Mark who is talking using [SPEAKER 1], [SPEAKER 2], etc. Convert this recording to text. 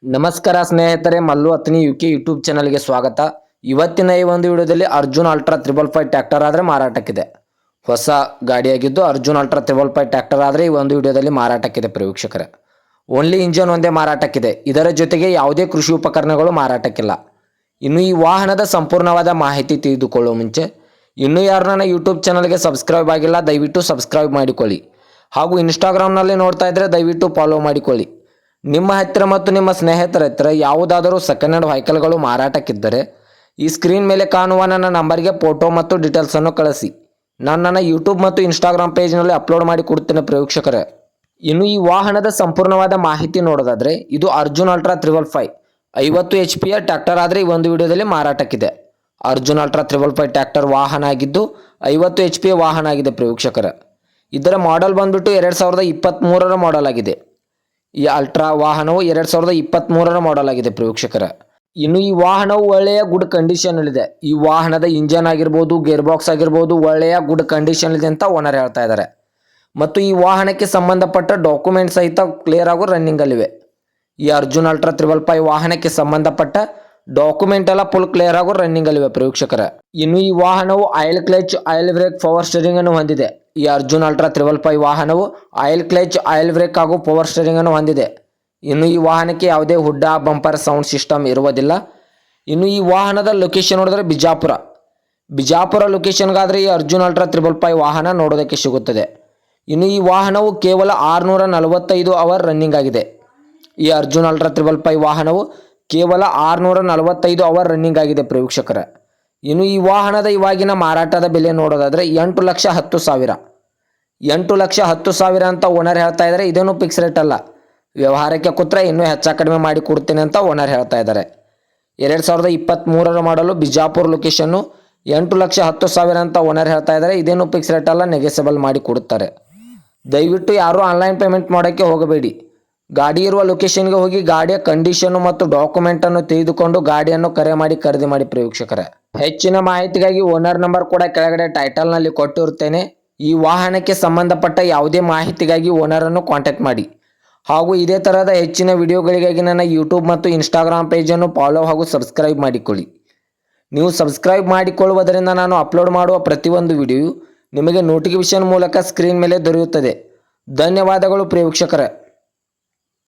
[SPEAKER 1] ನಮಸ್ಕಾರ ಸ್ನೇಹಿತರೆ, Mallu ಅತ್ನಿ UK YouTube ಚಾನಲ್ಗೆ ಸ್ವಾಗತ. ಇವತ್ತಿನ ಈ ಒಂದು ವಿಡಿಯೋದಲ್ಲಿ ಅರ್ಜುನ್ ಅಲ್ಟ್ರಾ 555 ಟ್ರ್ಯಾಕ್ಟರ್ ಆದರೆ ಮಾರಾಟಕ್ಕಿದೆ. ಹೊಸ ಗಾಡಿಯಾಗಿದ್ದು ಅರ್ಜುನ್ ಅಲ್ಟ್ರಾ 555 ಟ್ರ್ಯಾಕ್ಟರ್ ಆದರೆ ಈ ಒಂದು ವಿಡಿಯೋದಲ್ಲಿ ಮಾರಾಟಕ್ಕಿದೆ ವೀಕ್ಷಕರೇ. ಓನ್ಲಿ ಇಂಜನ್ ಒಂದೇ ಮಾರಾಟಕ್ಕಿದೆ. ಇದರ ಜೊತೆಗೆ ಯಾವುದೇ ಕೃಷಿ ಉಪಕರಣಗಳು ಮಾರಾಟಕ್ಕಿಲ್ಲ. ಇನ್ನು ಈ ವಾಹನದ ಸಂಪೂರ್ಣವಾದ ಮಾಹಿತಿ ತಿಳಿದುಕೊಳ್ಳುವ ಮುಂಚೆ ಇನ್ನೂ ಯಾರು ನನ್ನ ಯೂಟ್ಯೂಬ್ ಚಾನಲ್ಗೆ ಸಬ್ಸ್ಕ್ರೈಬ್ ಆಗಿಲ್ಲ ದಯವಿಟ್ಟು ಸಬ್ಸ್ಕ್ರೈಬ್ ಮಾಡಿಕೊಳ್ಳಿ. ಹಾಗೂ ಇನ್ಸ್ಟಾಗ್ರಾಮ್ನಲ್ಲಿ ನೋಡ್ತಾ ಇದ್ದರೆ ದಯವಿಟ್ಟು ಫಾಲೋ ಮಾಡಿಕೊಳ್ಳಿ. ನಿಮ್ಮ ಹತ್ತಿರ ಮತ್ತು ನಿಮ್ಮ ಸ್ನೇಹಿತರ ಹತ್ತಿರ ಯಾವುದಾದರೂ ಸೆಕೆಂಡ್ ಹ್ಯಾಂಡ್ ವೆಹಿಕಲ್ಗಳು ಮಾರಾಟಕ್ಕಿದ್ದರೆ ಈ ಸ್ಕ್ರೀನ್ ಮೇಲೆ ಕಾಣುವ ನನ್ನ ನಂಬರ್ಗೆ ಫೋಟೋ ಮತ್ತು ಡೀಟೇಲ್ಸನ್ನು ಕಳಿಸಿ. ನಾನು ನನ್ನ ಯೂಟ್ಯೂಬ್ ಮತ್ತು ಇನ್ಸ್ಟಾಗ್ರಾಮ್ ಪೇಜ್ನಲ್ಲಿ ಅಪ್ಲೋಡ್ ಮಾಡಿ ಕೊಡ್ತೇನೆ ವೀಕ್ಷಕರೇ. ಇನ್ನು ಈ ವಾಹನದ ಸಂಪೂರ್ಣವಾದ ಮಾಹಿತಿ ನೋಡೋದಾದರೆ ಇದು ಅರ್ಜುನ್ ಅಲ್ಟ್ರಾ 555 50 HP ಟ್ರ್ಯಾಕ್ಟರ್ ಆದರೆ ಈ ಒಂದು ವಿಡಿಯೋದಲ್ಲಿ ಮಾರಾಟಕ್ಕಿದೆ. ಅರ್ಜುನ್ ಅಲ್ಟ್ರಾ 555 ಟ್ರ್ಯಾಕ್ಟರ್ ವಾಹನ ಆಗಿದ್ದು 50 HP ವಾಹನ ಆಗಿದೆ ವೀಕ್ಷಕರೇ. ಇದರ ಮಾಡೆಲ್ ಬಂದ್ಬಿಟ್ಟು 2023ರ ಮಾಡೆಲ್ ಆಗಿದೆ. ಈ ಅಲ್ಟ್ರಾ ವಾಹನವು 2023ರ ಮಾಡೆಲ್ ಆಗಿದೆ ವೀಕ್ಷಕರೇ. ಇನ್ನು ಈ ವಾಹನವು ಒಳ್ಳೆಯ ಗುಡ್ ಕಂಡೀಷನ್ನಲ್ಲಿದೆ. ಈ ವಾಹನದ ಇಂಜನ್ ಆಗಿರ್ಬೋದು, ಗೇರ್ ಬಾಕ್ಸ್ ಆಗಿರ್ಬೋದು ಒಳ್ಳೆಯ ಗುಡ್ ಕಂಡೀಷನ್ ಇದೆ ಅಂತ ಓನರ್ ಹೇಳ್ತಾ ಇದ್ದಾರೆ. ಮತ್ತು ಈ ವಾಹನಕ್ಕೆ ಸಂಬಂಧಪಟ್ಟ ಡಾಕ್ಯುಮೆಂಟ್ ಸಹಿತ ಕ್ಲಿಯರ್ ಆಗೋ ರನ್ನಿಂಗಲ್ಲಿವೆ. ಈ ಅರ್ಜುನ್ ಅಲ್ಟ್ರಾ 555 ವಾಹನಕ್ಕೆ ಸಂಬಂಧಪಟ್ಟ ಡಾಕ್ಯುಮೆಂಟ್ ಎಲ್ಲ ಫುಲ್ ಕ್ಲಿಯರ್ ಆಗೋ ರನ್ನಿಂಗಲ್ಲಿವೆ ವೀಕ್ಷಕರೇ. ಇನ್ನು ಈ ವಾಹನವು oil clutch, oil brake, power steering ಅನ್ನು ಹೊಂದಿದೆ. ಈ ಅರ್ಜುನ್ ಅಲ್ಟ್ರಾ 555 ವಾಹನವು ಆಯಿಲ್ ಕ್ಲಚ್, ಆಯಿಲ್ ಬ್ರೇಕ್ ಹಾಗೂ ಪವರ್ ಸ್ಟೀರಿಂಗ್ ಅನ್ನು ಹೊಂದಿದೆ. ಇನ್ನು ಈ ವಾಹನಕ್ಕೆ ಯಾವುದೇ ಹುಡ್ಡ, ಬಂಪರ್ ಸೌಂಡ್ ಸಿಸ್ಟಮ್ ಇರುವುದಿಲ್ಲ. ಇನ್ನು ಈ ವಾಹನದ ಲೊಕೇಶನ್ ನೋಡಿದ್ರೆ ಬಿಜಾಪುರ ಲೊಕೇಶನ್ಗಾದರೆ ಈ ಅರ್ಜುನ್ ಅಲ್ಟ್ರಾ 555 ವಾಹನ ನೋಡೋದಕ್ಕೆ ಸಿಗುತ್ತದೆ. ಇನ್ನು ಈ ವಾಹನವು ಕೇವಲ 645 ಅವರ್ ರನ್ನಿಂಗ್ ಆಗಿದೆ. ಈ ಅರ್ಜುನ್ ಅಲ್ಟ್ರಾ 555 ವಾಹನವು ಕೇವಲ 645 ಅವರ್ ರನ್ನಿಂಗ್ ಆಗಿದೆ ವೀಕ್ಷಕರೇ. ಇನ್ನು ಈ ವಾಹನದ ಇವಾಗಿನ ಮಾರಾಟದ ಬೆಲೆ ನೋಡೋದಾದರೆ 8,10,000 8,10,000 ಅಂತ ಓನರ್ ಹೇಳ್ತಾ ಇದ್ದಾರೆ. ಇದೇನು ಫಿಕ್ಸ್ ರೇಟ್ ಅಲ್ಲ, ವ್ಯವಹಾರಕ್ಕೆ ಕೂತ್ರೆ ಇನ್ನೂ ಹೆಚ್ಚು ಕಡಿಮೆ ಮಾಡಿ ಕೊಡ್ತೀನಿ ಅಂತ ಓನರ್ ಹೇಳ್ತಾ ಇದ್ದಾರೆ. 2023ರ ಮಾಡಲು ಬಿಜಾಪುರ ಲೊಕೇಶನ್ನು 8,10,000 ಅಂತ ಓನರ್ ಹೇಳ್ತಾ ಇದ್ದಾರೆ. ಇದೇನು ಫಿಕ್ಸ್ ರೇಟ್ ಅಲ್ಲ, ನೆಗೆಸಬಲ್ ಮಾಡಿ ಕೊಡುತ್ತಾರೆ. ದಯವಿಟ್ಟು ಯಾರೂ ಆನ್ಲೈನ್ ಪೇಮೆಂಟ್ ಮಾಡೋಕ್ಕೆ ಹೋಗಬೇಡಿ. ಗಾಡಿ ಇರುವ ಲೊಕೇಶನ್ಗೆ ಹೋಗಿ ಗಾಡಿಯ ಕಂಡೀಷನ್ನು ಮತ್ತು ಡಾಕ್ಯುಮೆಂಟನ್ನು ತಿಳಿದುಕೊಂಡು ಗಾಡಿಯನ್ನು ಕರೆ ಮಾಡಿ ಖರೀದಿ ಮಾಡಿ ವೀಕ್ಷಕರೇ. ಹೆಚ್ಚಿನ ಮಾಹಿತಿಗಾಗಿ ಓನರ್ ನಂಬರ್ ಕೂಡ ಕೆಳಗಡೆ ಟೈಟಲ್ನಲ್ಲಿ ಕೊಟ್ಟಿರುತ್ತೇನೆ. ಈ ವಾಹನಕ್ಕೆ ಸಂಬಂಧಪಟ್ಟ ಯಾವುದೇ ಮಾಹಿತಿಗಾಗಿ ಓನರನ್ನು ಕಾಂಟ್ಯಾಕ್ಟ್ ಮಾಡಿ. ಹಾಗೂ ಇದೇ ಥರದ ಹೆಚ್ಚಿನ ವಿಡಿಯೋಗಳಿಗಾಗಿ ನನ್ನ ಯೂಟ್ಯೂಬ್ ಮತ್ತು ಇನ್ಸ್ಟಾಗ್ರಾಮ್ ಪೇಜನ್ನು ಫಾಲೋ ಹಾಗೂ ಸಬ್ಸ್ಕ್ರೈಬ್ ಮಾಡಿಕೊಳ್ಳಿ. ನೀವು ಸಬ್ಸ್ಕ್ರೈಬ್ ಮಾಡಿಕೊಳ್ಳುವುದರಿಂದ ನಾನು ಅಪ್ಲೋಡ್ ಮಾಡುವ ಪ್ರತಿಯೊಂದು ವಿಡಿಯೋ ನಿಮಗೆ ನೋಟಿಫಿಕೇಶನ್ ಮೂಲಕ ಸ್ಕ್ರೀನ್ ಮೇಲೆ ದೊರೆಯುತ್ತದೆ. ಧನ್ಯವಾದಗಳು ವೀಕ್ಷಕರೇ.